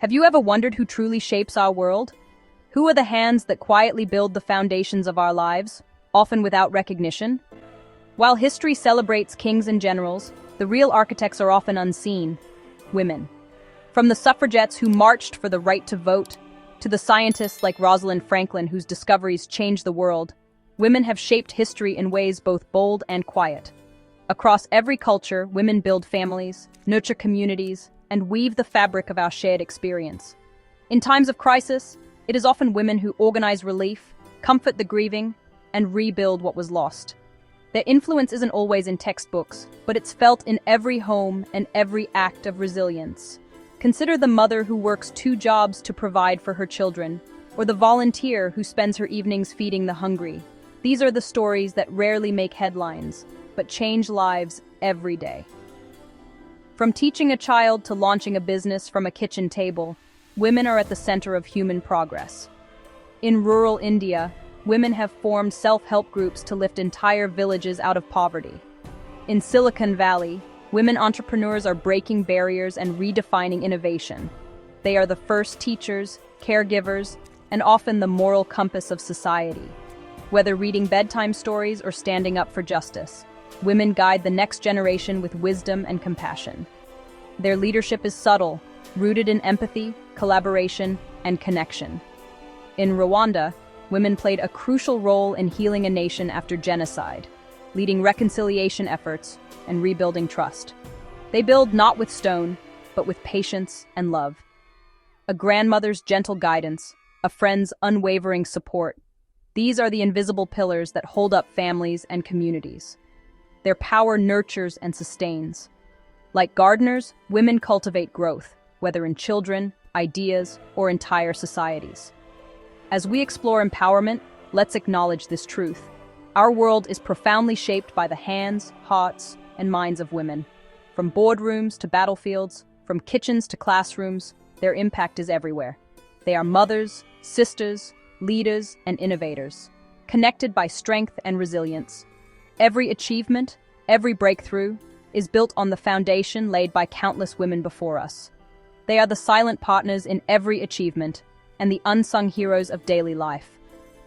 Have you ever wondered who truly shapes our world? Who are the hands that quietly build the foundations of our lives, often without recognition? While history celebrates kings and generals, the real architects are often unseen: women. From the suffragettes who marched for the right to vote, to the scientists like Rosalind Franklin whose discoveries changed the world, women have shaped history in ways both bold and quiet. Across every culture, women build families, nurture communities, and weave the fabric of our shared experience. In times of crisis, it is often women who organize relief, comfort the grieving, and rebuild what was lost. Their influence isn't always in textbooks, but it's felt in every home and every act of resilience. Consider the mother who works 2 jobs to provide for her children, or the volunteer who spends her evenings feeding the hungry. These are the stories that rarely make headlines, but change lives every day. From teaching a child to launching a business from a kitchen table, women are at the center of human progress. In rural India, women have formed self-help groups to lift entire villages out of poverty. In Silicon Valley, women entrepreneurs are breaking barriers and redefining innovation. They are the first teachers, caregivers, and often the moral compass of society. Whether reading bedtime stories or standing up for justice, women guide the next generation with wisdom and compassion. Their leadership is subtle, rooted in empathy, collaboration, and connection. In Rwanda, women played a crucial role in healing a nation after genocide, leading reconciliation efforts and rebuilding trust. They build not with stone, but with patience and love. A grandmother's gentle guidance, a friend's unwavering support. These are the invisible pillars that hold up families and communities. Their power nurtures and sustains. Like gardeners, women cultivate growth, whether in children, ideas, or entire societies. As we explore empowerment, let's acknowledge this truth. Our world is profoundly shaped by the hands, hearts, and minds of women. From boardrooms to battlefields, from kitchens to classrooms, their impact is everywhere. They are mothers, sisters, leaders, and innovators, connected by strength and resilience. Every achievement, every breakthrough, is built on the foundation laid by countless women before us. They are the silent partners in every achievement and the unsung heroes of daily life.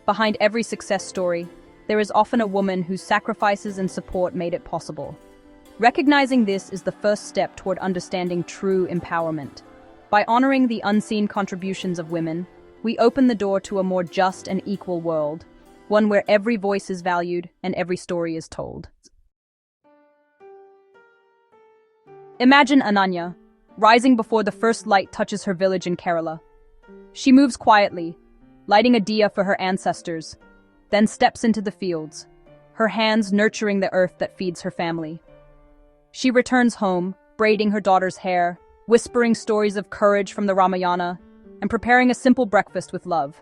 Behind every success story, there is often a woman whose sacrifices and support made it possible. Recognizing this is the first step toward understanding true empowerment. By honoring the unseen contributions of women, we open the door to a more just and equal world, one where every voice is valued and every story is told. Imagine Ananya, rising before the first light touches her village in Kerala. She moves quietly, lighting a diya for her ancestors, then steps into the fields, her hands nurturing the earth that feeds her family. She returns home, braiding her daughter's hair, whispering stories of courage from the Ramayana, and preparing a simple breakfast with love.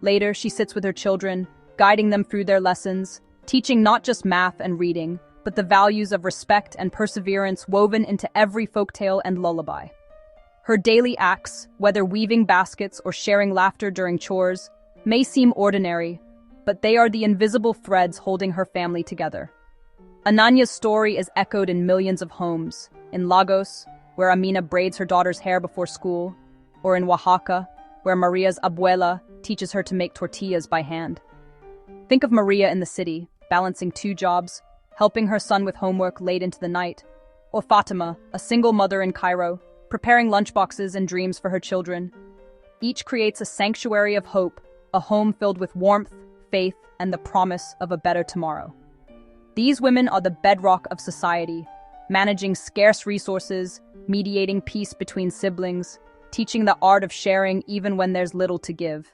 Later, she sits with her children, guiding them through their lessons, teaching not just math and reading, but the values of respect and perseverance woven into every folktale and lullaby. Her daily acts, whether weaving baskets or sharing laughter during chores, may seem ordinary, but they are the invisible threads holding her family together. Ananya's story is echoed in millions of homes, in Lagos, where Amina braids her daughter's hair before school, or in Oaxaca, where Maria's abuela teaches her to make tortillas by hand. Think of Maria in the city, balancing 2 jobs, helping her son with homework late into the night, or Fatima, a single mother in Cairo, preparing lunchboxes and dreams for her children. Each creates a sanctuary of hope, a home filled with warmth, faith, and the promise of a better tomorrow. These women are the bedrock of society, managing scarce resources, mediating peace between siblings, teaching the art of sharing even when there's little to give.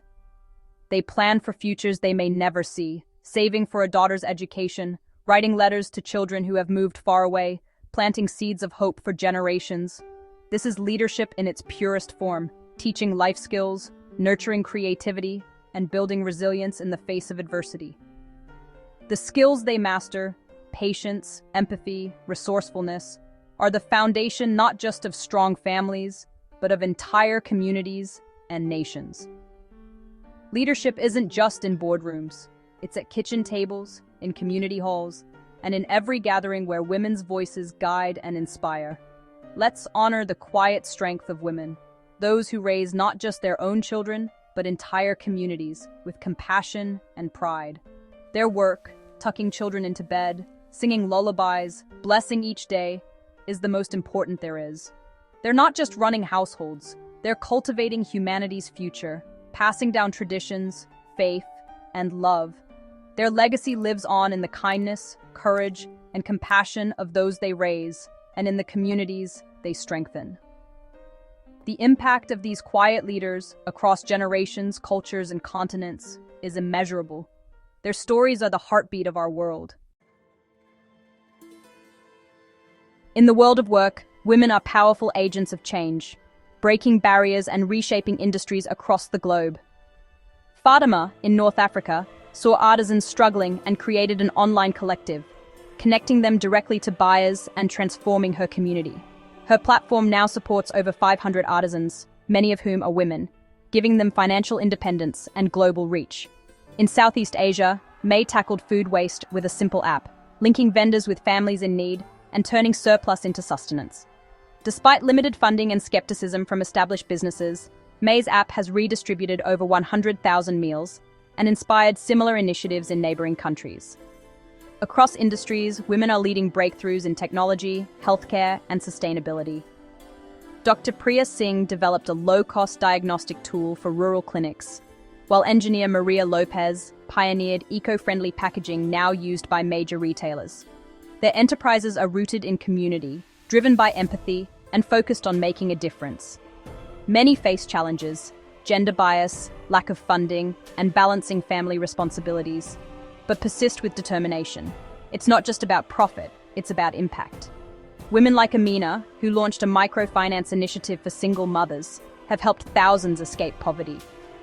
They plan for futures they may never see, saving for a daughter's education, writing letters to children who have moved far away, planting seeds of hope for generations. This is leadership in its purest form, teaching life skills, nurturing creativity, and building resilience in the face of adversity. The skills they master, patience, empathy, resourcefulness, are the foundation not just of strong families, but of entire communities and nations. Leadership isn't just in boardrooms. It's at kitchen tables, in community halls, and in every gathering where women's voices guide and inspire. Let's honor the quiet strength of women, those who raise not just their own children, but entire communities with compassion and pride. Their work, tucking children into bed, singing lullabies, blessing each day, is the most important there is. They're not just running households, they're cultivating humanity's future, passing down traditions, faith, and love. Their legacy lives on in the kindness, courage, and compassion of those they raise, and in the communities they strengthen. The impact of these quiet leaders across generations, cultures, and continents is immeasurable. Their stories are the heartbeat of our world. In the world of work, women are powerful agents of change, breaking barriers and reshaping industries across the globe. Fatima, in North Africa, saw artisans struggling and created an online collective, connecting them directly to buyers and transforming her community. Her platform now supports over 500 artisans, many of whom are women, giving them financial independence and global reach. In Southeast Asia, May tackled food waste with a simple app, linking vendors with families in need and turning surplus into sustenance. Despite limited funding and skepticism from established businesses, May's app has redistributed over 100,000 meals and inspired similar initiatives in neighboring countries. Across industries, women are leading breakthroughs in technology, healthcare, and sustainability. Dr. Priya Singh developed a low-cost diagnostic tool for rural clinics, while engineer Maria Lopez pioneered eco-friendly packaging now used by major retailers. Their enterprises are rooted in community, driven by empathy, and focused on making a difference. Many face challenges: gender bias, lack of funding, and balancing family responsibilities, but persist with determination. It's not just about profit, it's about impact. Women like Amina, who launched a microfinance initiative for single mothers, have helped thousands escape poverty.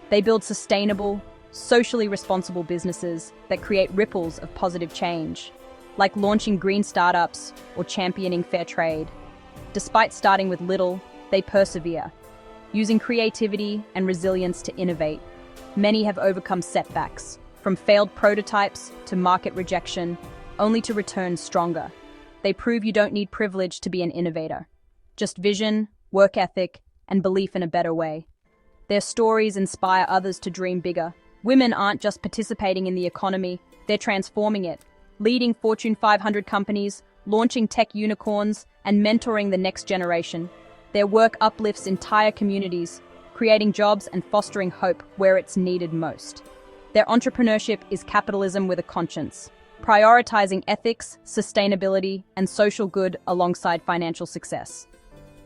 They build sustainable, socially responsible businesses that create ripples of positive change, like launching green startups or championing fair trade. Despite starting with little, they persevere, using creativity and resilience to innovate. Many have overcome setbacks, from failed prototypes to market rejection, only to return stronger. They prove you don't need privilege to be an innovator, just vision, work ethic, and belief in a better way. Their stories inspire others to dream bigger. Women aren't just participating in the economy, they're transforming it, leading Fortune 500 companies, launching tech unicorns, and mentoring the next generation. Their work uplifts entire communities, creating jobs and fostering hope where it's needed most. Their entrepreneurship is capitalism with a conscience, prioritizing ethics, sustainability, and social good alongside financial success.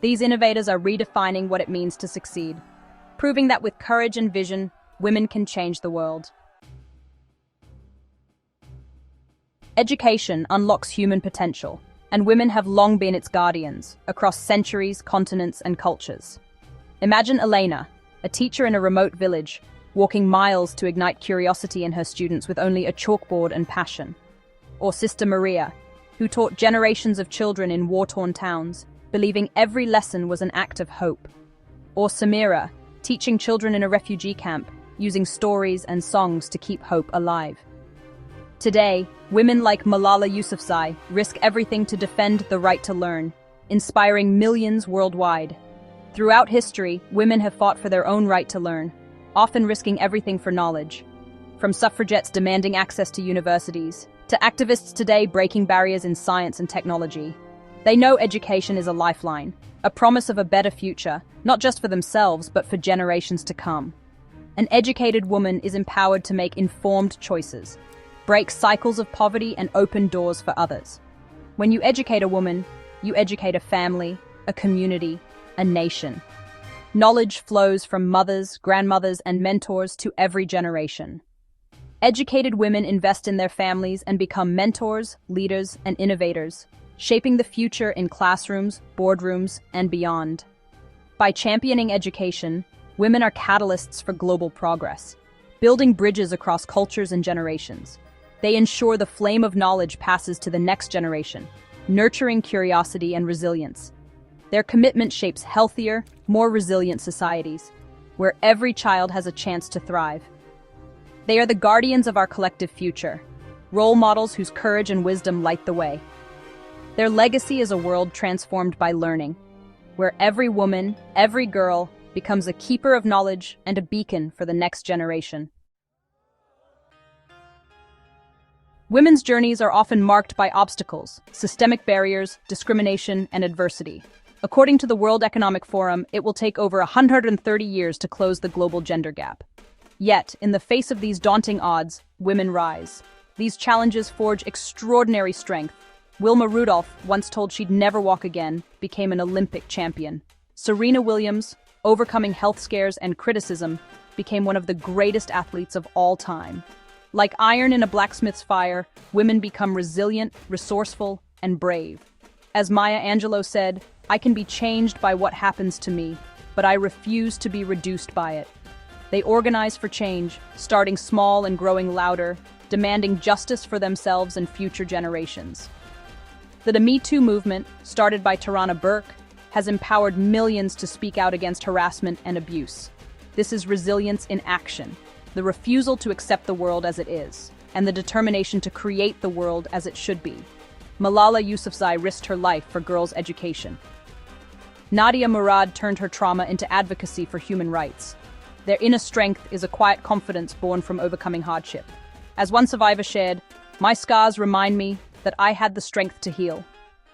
These innovators are redefining what it means to succeed, proving that with courage and vision, women can change the world. Education unlocks human potential, and women have long been its guardians across centuries, continents, and cultures. Imagine Elena, a teacher in a remote village, walking miles to ignite curiosity in her students with only a chalkboard and passion. Or Sister Maria, who taught generations of children in war-torn towns, believing every lesson was an act of hope. Or Samira, teaching children in a refugee camp, using stories and songs to keep hope alive. Today, women like Malala Yousafzai risk everything to defend the right to learn, inspiring millions worldwide. Throughout history, women have fought for their own right to learn, often risking everything for knowledge. From suffragettes demanding access to universities, to activists today breaking barriers in science and technology. They know education is a lifeline, a promise of a better future, not just for themselves, but for generations to come. An educated woman is empowered to make informed choices, break cycles of poverty, and open doors for others. When you educate a woman, you educate a family, a community, a nation. Knowledge flows from mothers, grandmothers, and mentors to every generation. Educated women invest in their families and become mentors, leaders, and innovators, shaping the future in classrooms, boardrooms, and beyond. By championing education, women are catalysts for global progress, building bridges across cultures and generations. They ensure the flame of knowledge passes to the next generation, nurturing curiosity and resilience. Their commitment shapes healthier, more resilient societies, where every child has a chance to thrive. They are the guardians of our collective future, role models whose courage and wisdom light the way. Their legacy is a world transformed by learning, where every woman, every girl, becomes a keeper of knowledge and a beacon for the next generation. Women's journeys are often marked by obstacles, systemic barriers, discrimination, and adversity. According to the World Economic Forum, it will take over 130 years to close the global gender gap. Yet, in the face of these daunting odds, women rise. These challenges forge extraordinary strength. Wilma Rudolph, once told she'd never walk again, became an Olympic champion. Serena Williams, overcoming health scares and criticism, became one of the greatest athletes of all time. Like iron in a blacksmith's fire, women become resilient, resourceful, and brave. As Maya Angelou said, "I can be changed by what happens to me, but I refuse to be reduced by it." They organize for change, starting small and growing louder, demanding justice for themselves and future generations. The Me Too movement, started by Tarana Burke, has empowered millions to speak out against harassment and abuse. This is resilience in action. The refusal to accept the world as it is, and the determination to create the world as it should be. Malala Yousafzai risked her life for girls' education. Nadia Murad turned her trauma into advocacy for human rights. Their inner strength is a quiet confidence born from overcoming hardship. As one survivor shared, "My scars remind me that I had the strength to heal."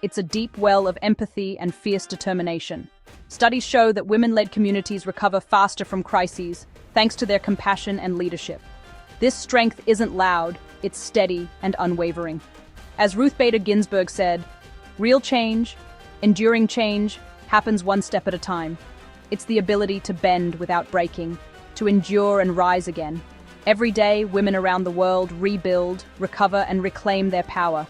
It's a deep well of empathy and fierce determination. Studies show that women-led communities recover faster from crises, thanks to their compassion and leadership. This strength isn't loud, it's steady and unwavering. As Ruth Bader Ginsburg said, "Real change, enduring change, happens one step at a time." It's the ability to bend without breaking, to endure and rise again. Every day, women around the world rebuild, recover, and reclaim their power.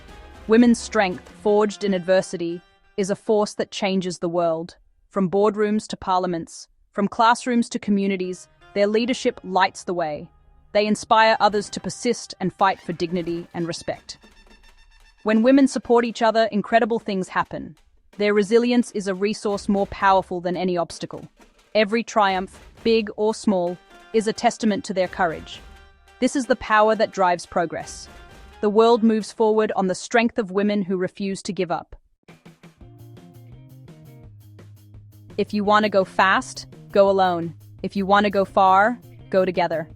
Women's strength, forged in adversity, is a force that changes the world. From boardrooms to parliaments, from classrooms to communities, their leadership lights the way. They inspire others to persist and fight for dignity and respect. When women support each other, incredible things happen. Their resilience is a resource more powerful than any obstacle. Every triumph, big or small, is a testament to their courage. This is the power that drives progress. The world moves forward on the strength of women who refuse to give up. If you want to go fast, go alone. If you want to go far, go together.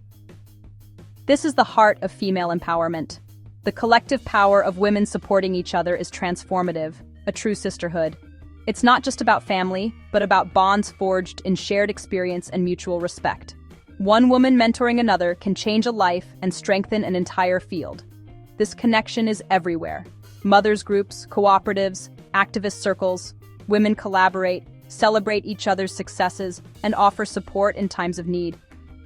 This is the heart of female empowerment. The collective power of women supporting each other is transformative, a true sisterhood. It's not just about family, but about bonds forged in shared experience and mutual respect. One woman mentoring another can change a life and strengthen an entire field. This connection is everywhere. Mothers groups, cooperatives, activist circles, women collaborate, celebrate each other's successes, and offer support in times of need.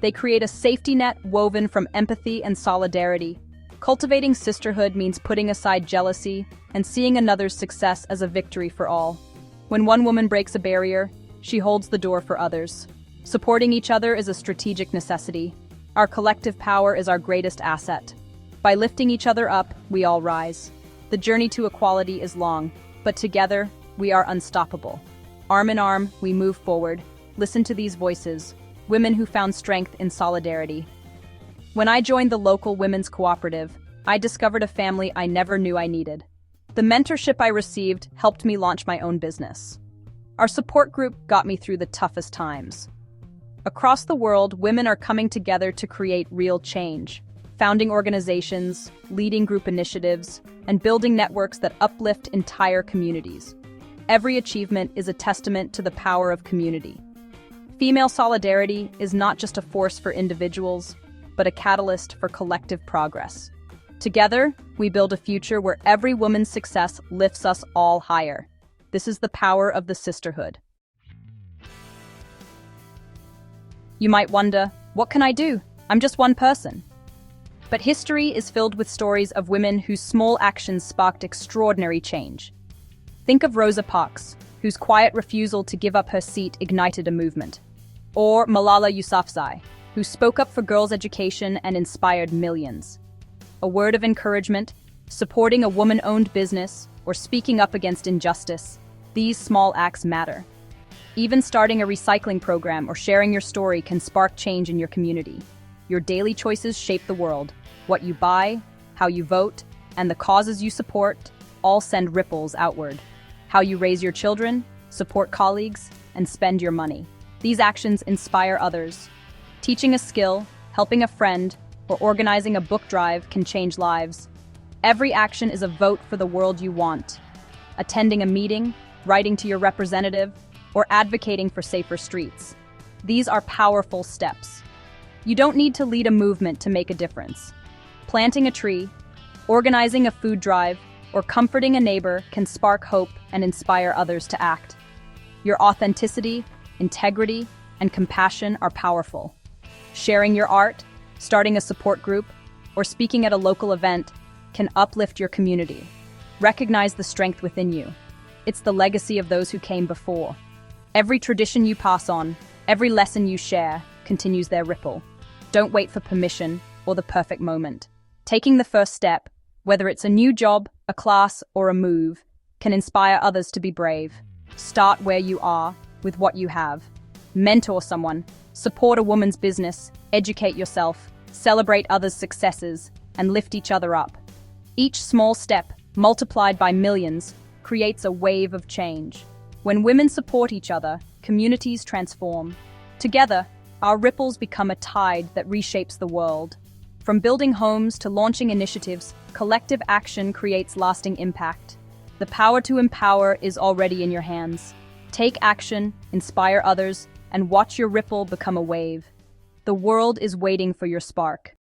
They create a safety net woven from empathy and solidarity. Cultivating sisterhood means putting aside jealousy and seeing another's success as a victory for all. When one woman breaks a barrier, she holds the door for others. Supporting each other is a strategic necessity. Our collective power is our greatest asset. By lifting each other up, we all rise. The journey to equality is long, but together, we are unstoppable. Arm in arm, we move forward. Listen to these voices, women who found strength in solidarity. When I joined the local women's cooperative, I discovered a family I never knew I needed. The mentorship I received helped me launch my own business. Our support group got me through the toughest times. Across the world, women are coming together to create real change, founding organizations, leading group initiatives, and building networks that uplift entire communities. Every achievement is a testament to the power of community. Female solidarity is not just a force for individuals, but a catalyst for collective progress. Together, we build a future where every woman's success lifts us all higher. This is the power of the sisterhood. You might wonder, what can I do? I'm just one person. But history is filled with stories of women whose small actions sparked extraordinary change. Think of Rosa Parks, whose quiet refusal to give up her seat ignited a movement. Or Malala Yousafzai, who spoke up for girls' education and inspired millions. A word of encouragement, supporting a woman-owned business, or speaking up against injustice, these small acts matter. Even starting a recycling program or sharing your story can spark change in your community. Your daily choices shape the world. What you buy, how you vote, and the causes you support all send ripples outward. How you raise your children, support colleagues, and spend your money. These actions inspire others. Teaching a skill, helping a friend, or organizing a book drive can change lives. Every action is a vote for the world you want. Attending a meeting, writing to your representative, or advocating for safer streets. These are powerful steps. You don't need to lead a movement to make a difference. Planting a tree, organizing a food drive, or comforting a neighbor can spark hope and inspire others to act. Your authenticity, integrity, and compassion are powerful. Sharing your art, starting a support group, or speaking at a local event can uplift your community. Recognize the strength within you. It's the legacy of those who came before. Every tradition you pass on, every lesson you share, continues their ripple. Don't wait for permission or the perfect moment. Taking the first step, whether it's a new job, a class, or a move, can inspire others to be brave. Start where you are, with what you have. Mentor someone, support a woman's business, educate yourself, celebrate others' successes, and lift each other up. Each small step, multiplied by millions, creates a wave of change. When women support each other, communities transform. Together, our ripples become a tide that reshapes the world. From building homes to launching initiatives, collective action creates lasting impact. The power to empower is already in your hands. Take action, inspire others, and watch your ripple become a wave. The world is waiting for your spark.